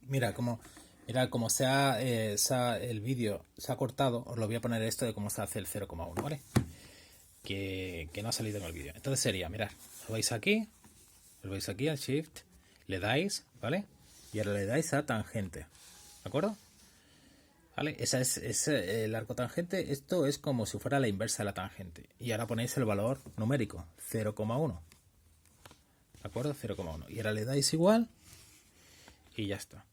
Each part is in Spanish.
Mira cómo el vídeo se ha cortado. Os lo voy a poner esto de cómo se hace el 0,1, ¿vale? Que no ha salido en el vídeo. Entonces sería, mirad, os vais aquí al Shift, le dais, ¿vale? Y ahora le dais a tangente, ¿de acuerdo? ¿Vale? Esa es el arco tangente. Esto es como si fuera la inversa de la tangente. Y ahora ponéis el valor numérico, 0,1. ¿De acuerdo? 0,1. Y ahora le dais igual y ya está.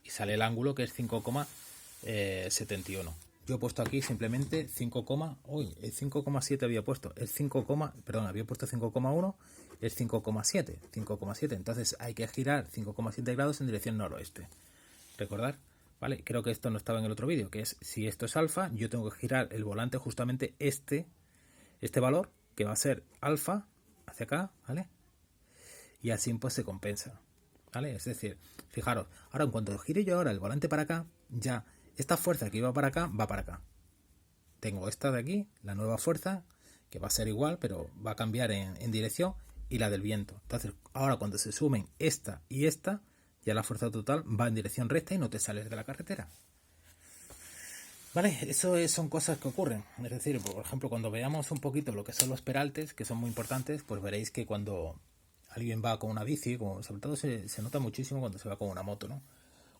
Y sale el ángulo que es 5,71. Yo he puesto aquí simplemente 5, uy, el 5,7 había puesto. El 5, perdón, había puesto 5,1, es 5,7. 5,7. Entonces hay que girar 5,7 grados en dirección noroeste. ¿Recordar? ¿Vale? Creo que esto no estaba en el otro vídeo, que es si esto es alfa, yo tengo que girar el volante justamente este valor, que va a ser alfa, hacia acá, ¿vale? Y así pues se compensa, ¿vale? Es decir, fijaros, ahora en cuanto gire yo ahora el volante para acá, ya esta fuerza que iba para acá, va para acá. Tengo esta de aquí, la nueva fuerza, que va a ser igual, pero va a cambiar en dirección, y la del viento. Entonces, ahora cuando se sumen esta y esta, ya la fuerza total va en dirección recta y no te sales de la carretera. Vale, son cosas que ocurren. Es decir, por ejemplo, cuando veamos un poquito lo que son los peraltes, que son muy importantes, pues veréis que cuando alguien va con una bici, sobre todo se nota muchísimo cuando se va con una moto, ¿no?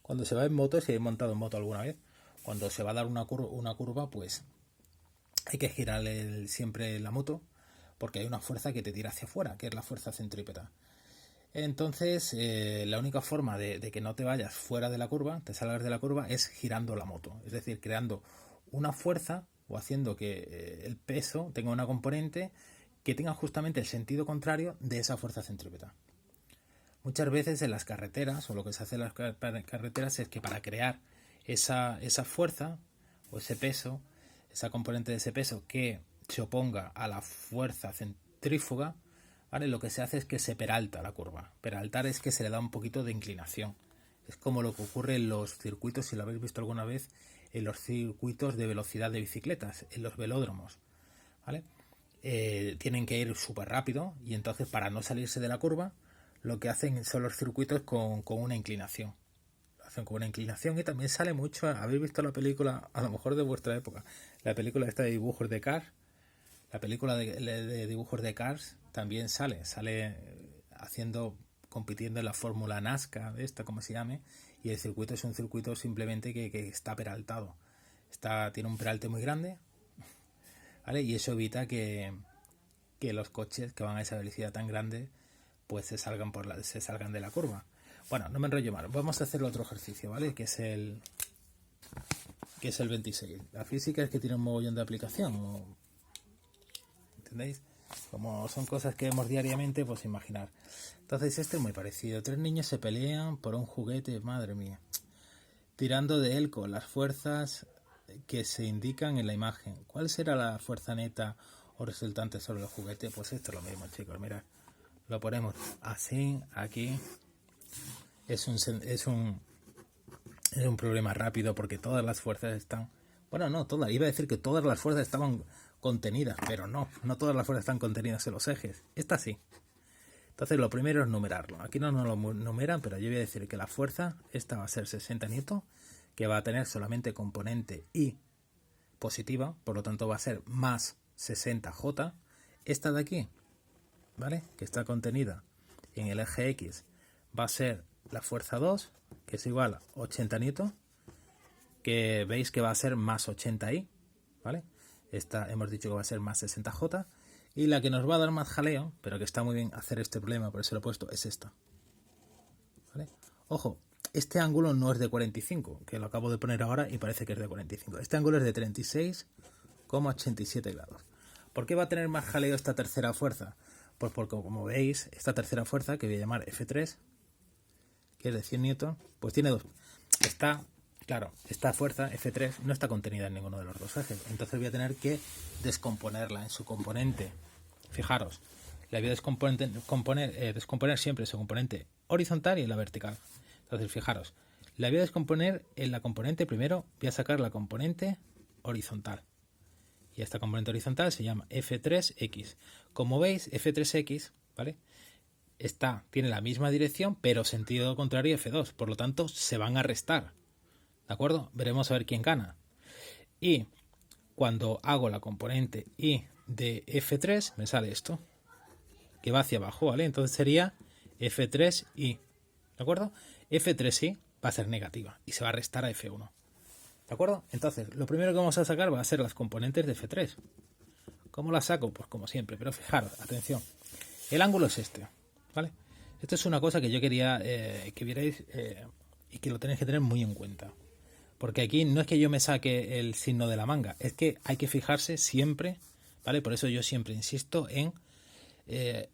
Cuando se va en moto, si he montado en moto alguna vez, cuando se va a dar una curva, pues hay que girar siempre la moto, porque hay una fuerza que te tira hacia afuera, que es la fuerza centrípeta. Entonces, la única forma de que no te vayas fuera de la curva, te salgas de la curva, es girando la moto. Es decir, creando una fuerza o haciendo que el peso tenga una componente que tenga justamente el sentido contrario de esa fuerza centrípeta. Muchas veces en las carreteras, o lo que se hace en las carreteras, es que para crear esa fuerza o ese peso, esa componente de ese peso que se oponga a la fuerza centrífuga, ¿vale? Lo que se hace es que se peralta la curva. Peraltar es que se le da un poquito de inclinación. Es como lo que ocurre en los circuitos, si lo habéis visto alguna vez, en los circuitos de velocidad de bicicletas, en los velódromos, ¿vale? Tienen que ir súper rápido, y entonces para no salirse de la curva, lo que hacen son los circuitos con una inclinación. Lo hacen con una inclinación, y también sale mucho. ¿Habéis visto la película, a lo mejor de vuestra época, la película esta de dibujos de Cars? La película de dibujos de Cars también sale compitiendo en la fórmula NASCAR, como se llame, y el circuito es un circuito simplemente que está peraltado. Tiene un peralte muy grande, ¿vale? Y eso evita que los coches que van a esa velocidad tan grande pues se salgan de la curva. Bueno, no me enrollo más. Vamos a hacer el otro ejercicio, ¿vale? Que es el 26. La física es que tiene un mogollón de aplicación, ¿entendéis? Como son cosas que vemos diariamente, pues imaginar. Entonces este es muy parecido. 3 niños se pelean por un juguete, madre mía, tirando de él con las fuerzas que se indican en la imagen. ¿Cuál será la fuerza neta o resultante sobre el juguete? Pues esto es lo mismo, chicos, mirad. Lo ponemos así, aquí. Es un problema rápido, porque todas las fuerzas están... Bueno, no, todas. Iba a decir que todas las fuerzas estaban contenidas, pero no todas las fuerzas están contenidas en los ejes. Esta sí. Entonces lo primero es numerarlo. Aquí no nos lo numeran, pero yo voy a decir que la fuerza, esta va a ser 60 newton, que va a tener solamente componente I positiva, por lo tanto va a ser más 60J. Esta de aquí, ¿vale? Que está contenida en el eje X, va a ser la fuerza 2, que es igual a 80 newton, que veis que va a ser más 80i, ¿vale? Esta hemos dicho que va a ser más 60J, y la que nos va a dar más jaleo, pero que está muy bien hacer este problema, por eso lo he puesto, es esta, ¿vale? Ojo, este ángulo no es de 45, que lo acabo de poner ahora y parece que es de 45. Este ángulo es de 36,87 grados. ¿Por qué va a tener más jaleo esta tercera fuerza? Pues porque, como veis, esta tercera fuerza, que voy a llamar F3, que es de 100 newton, pues tiene dos. Claro, esta fuerza F3 no está contenida en ninguno de los dos ejes. Entonces voy a tener que descomponerla en su componente. Fijaros, la voy a descomponer siempre su componente horizontal y en la vertical. Entonces, fijaros, la voy a descomponer en la componente primero. Voy a sacar la componente horizontal. Y esta componente horizontal se llama F3X. Como veis, F3X, ¿vale? tiene la misma dirección, pero sentido contrario F2. Por lo tanto, se van a restar. ¿De acuerdo? Veremos a ver quién gana. Y cuando hago la componente I de F3, me sale esto, que va hacia abajo, ¿vale? Entonces sería F3I. ¿De acuerdo? F3I va a ser negativa y se va a restar a F1. ¿De acuerdo? Entonces, lo primero que vamos a sacar va a ser las componentes de F3. ¿Cómo las saco? Pues como siempre, pero fijaros, atención. El ángulo es este, ¿vale? Esto es una cosa que yo quería que vierais y que lo tenéis que tener muy en cuenta. Porque aquí no es que yo me saque el signo de la manga, es que hay que fijarse siempre, ¿vale? Por eso yo siempre insisto en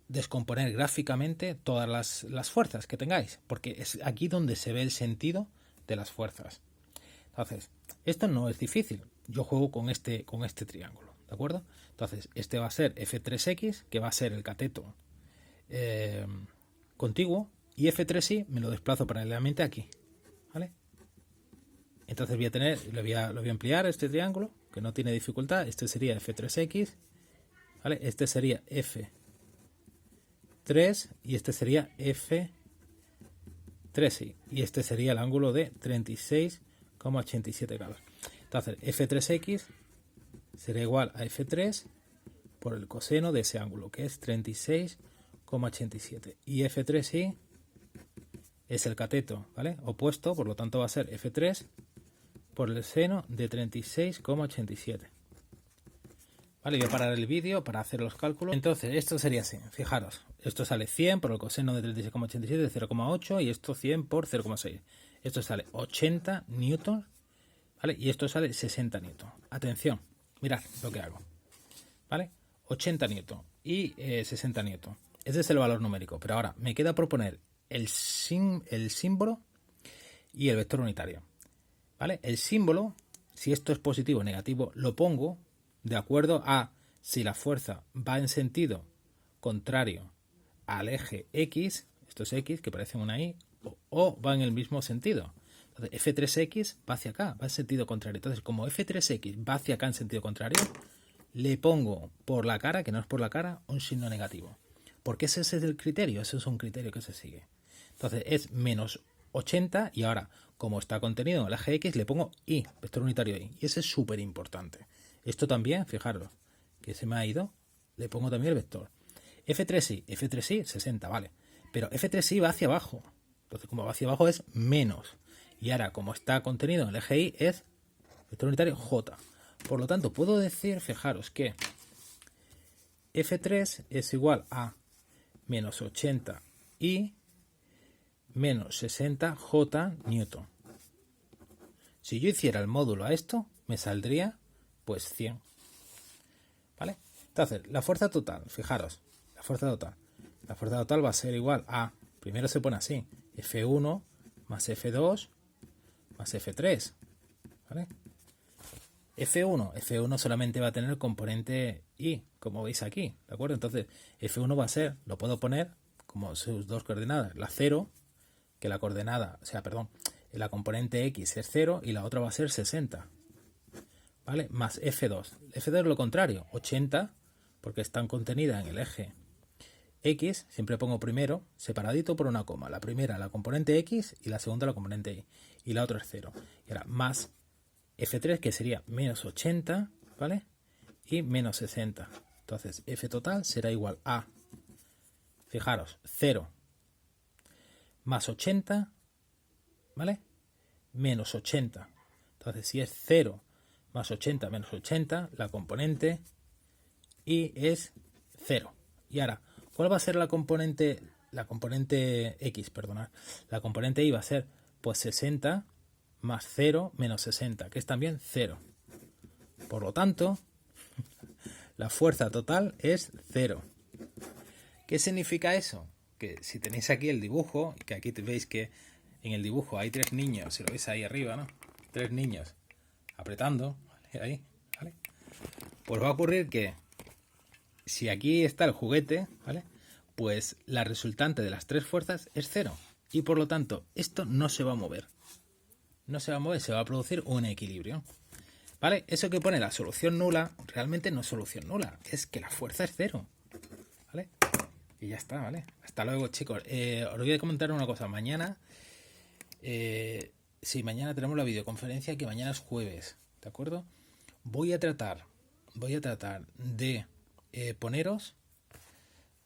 descomponer gráficamente todas las fuerzas que tengáis, porque es aquí donde se ve el sentido de las fuerzas. Entonces, esto no es difícil. Yo juego con este triángulo, ¿de acuerdo? Entonces, este va a ser F3X, que va a ser el cateto contiguo, y F3Y me lo desplazo paralelamente aquí, ¿vale? Entonces voy a tener, lo voy a ampliar este triángulo, que no tiene dificultad. Este sería F3X, ¿vale? Este sería F3 y este sería F3Y. Y este sería el ángulo de 36,87 grados. Entonces F3X será igual a F3 por el coseno de ese ángulo, que es 36,87. Y F3Y es el cateto, ¿vale? Opuesto, por lo tanto va a ser F3 por el seno de 36,87. Vale, voy a parar el vídeo para hacer los cálculos. Entonces, esto sería así. Fijaros, esto sale 100 por el coseno de 36,87 de 0,8 y esto 100 por 0,6. Esto sale 80 newton, ¿vale? Y esto sale 60 newton. Atención, mirad lo que hago, ¿vale? 80 newton y 60 newton. Ese es el valor numérico, pero ahora me queda proponer el símbolo y el vector unitario. ¿Vale? El símbolo, si esto es positivo o negativo, lo pongo de acuerdo a si la fuerza va en sentido contrario al eje X, estos X que parecen una Y, o va en el mismo sentido. Entonces, F3X va hacia acá, va en sentido contrario. Entonces, como F3X va hacia acá en sentido contrario, le pongo por la cara, que no es por la cara, un signo negativo. Porque ese es el criterio, ese es un criterio que se sigue. Entonces, es menos 80 y ahora, como está contenido en el eje X, le pongo Y, vector unitario Y. Y ese es súper importante. Esto también, fijaros, que se me ha ido, le pongo también el vector. F3Y, 60, vale. Pero F3Y va hacia abajo. Entonces, como va hacia abajo es menos. Y ahora, como está contenido en el eje Y, es vector unitario J. Por lo tanto, puedo decir, fijaros, que F3 es igual a menos 80 Y menos 60 J newton. Si yo hiciera el módulo a esto, me saldría pues 100. ¿Vale? Entonces, la fuerza total, fijaros, la fuerza total va a ser igual a, primero se pone así, F1 más F2 más F3. ¿Vale? F1 solamente va a tener componente Y, como veis aquí, ¿de acuerdo? Entonces, F1 va a ser, lo puedo poner como sus dos coordenadas, la 0, que la coordenada, la componente X es 0 y la otra va a ser 60, ¿vale? Más F2. F2 es lo contrario, 80, porque están contenidas en el eje X, siempre pongo primero, separadito por una coma. La primera la componente X y la segunda la componente Y. Y la otra es 0. Y ahora más F3, que sería menos 80, ¿vale? Y menos 60. Entonces, F total será igual a, fijaros, 0 más 80, ¿vale? Menos 80. Entonces, si es 0 más 80 menos 80, la componente Y es 0. Y ahora, ¿cuál va a ser la componente X, perdonad? La componente Y va a ser, pues, 60 más 0 menos 60, que es también 0. Por lo tanto, la fuerza total es 0. ¿Qué significa eso? Que si tenéis aquí el dibujo, que aquí veis que en el dibujo hay 3 niños, si lo veis ahí arriba, ¿no? 3 niños apretando, ¿vale? Ahí, ¿vale? Pues va a ocurrir que si aquí está el juguete, ¿vale? Pues la resultante de las 3 fuerzas es 0. Y por lo tanto, esto no se va a mover. No se va a mover, se va a producir un equilibrio. ¿Vale? Eso que pone la solución nula, realmente no es solución nula, es que la fuerza es 0. ¿Vale? Y ya está, ¿vale? Hasta luego, chicos. Os voy a comentar una cosa. Mañana, sí, mañana tenemos la videoconferencia, que mañana es jueves, ¿de acuerdo? Voy a tratar de poneros...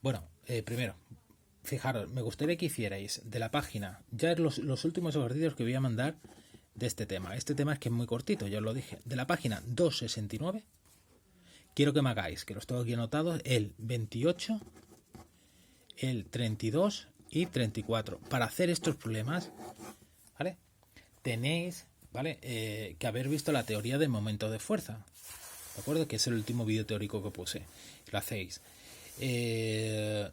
Bueno, primero, fijaros, me gustaría que hicierais de la página, ya los últimos ejercicios que voy a mandar de este tema. Este tema es que es muy cortito, ya os lo dije. De la página 269, quiero que me hagáis, que los tengo aquí anotados, el 28, el 32 y 34. Para hacer estos problemas, ¿vale? Tenéis, ¿vale? Que haber visto la teoría del momento de fuerza, ¿de acuerdo? Que es el último vídeo teórico que puse. Lo hacéis.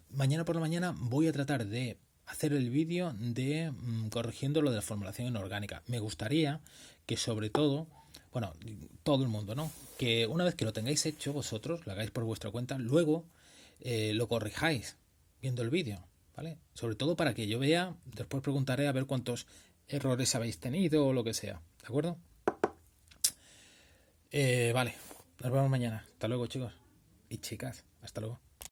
Mañana por la mañana voy a tratar de hacer el vídeo de corrigiendo lo de la formulación inorgánica. Me gustaría que sobre todo, bueno, todo el mundo, ¿no? Que una vez que lo tengáis hecho vosotros, lo hagáis por vuestra cuenta, luego lo corrijáis viendo el vídeo, ¿vale? Sobre todo para que yo vea, después preguntaré a ver cuántos errores habéis tenido o lo que sea, ¿de acuerdo? Vale, nos vemos mañana. Hasta luego, chicos y chicas. Hasta luego.